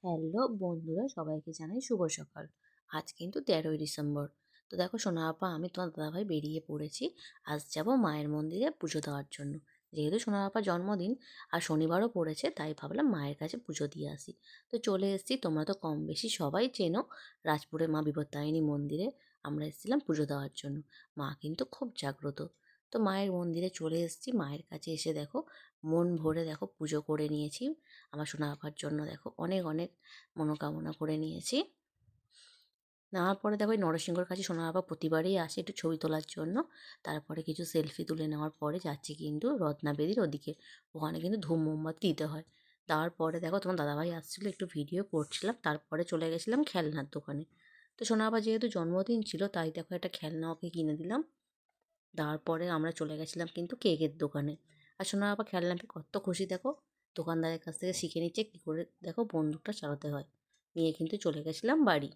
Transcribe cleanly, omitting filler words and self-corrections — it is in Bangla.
হ্যালো বন্ধুরা, সবাইকে জানাই শুভ সকাল। আজ কিন্তু 13ই ডিসেম্বর। তো দেখো সোনা আপা, আমি তোমার দাদাভাই বেরিয়ে পড়েছি। আজ যাব মায়ের মন্দিরে পুজো দেওয়ার জন্য। যেহেতু সোনা আপার জন্মদিন আর শনিবারও পড়েছে, তাই ভাবলাম মায়ের কাছে পুজো দিয়ে আসি। তো চলে এসেছি, তোমরা তো কম বেশি সবাই চেনো রাজপুরের মা বিপত্তারিণী মন্দিরে। আমরা এসেছিলাম পুজো দেওয়ার জন্য। মা কিন্তু খুব জাগ্রত। তো মায়ের মন্দিরে চলে এসেছি, মায়ের কাছে এসে দেখো মন ভরে দেখো পুজো করে নিয়েছি। আমার সোনা আপার জন্য দেখো অনেক অনেক মনোকামনা করে নিয়েছি। নেওয়ার পরে দেখো এই নরসিংহর কাছে সোনা বাবা প্রতিবারই আসে একটু ছবি তোলার জন্য। তারপরে কিছু সেলফি তুলে নেওয়ার পরে যাচ্ছি কিন্তু রত্নাবেদির ওদিকে। ওখানে কিন্তু ধূপ মোমবাতি দিতে হয়। দেওয়ার পরে দেখো তোমার দাদাভাই আসছিলো, একটু ভিডিও করছিলাম। তারপরে চলে গেছিলাম খেলনার দোকানে। তো সোনা বাবা যেহেতু জন্মদিন ছিল, তাই দেখো একটা খেলনা ওকে কিনে দিলাম। দেওয়ার পরে আমরা চলে গেছিলাম কিন্তু কেকের দোকানে। আর সোনা বাবা খেলনা পেয়ে কত খুশি দেখো। দোকানদারের কাছ থেকে শিখে নিচ্ছে কী করে দেখো বন্দুকটা চালাতে হয়। নিয়ে কিন্তু চলে গেছিলাম বাড়ি।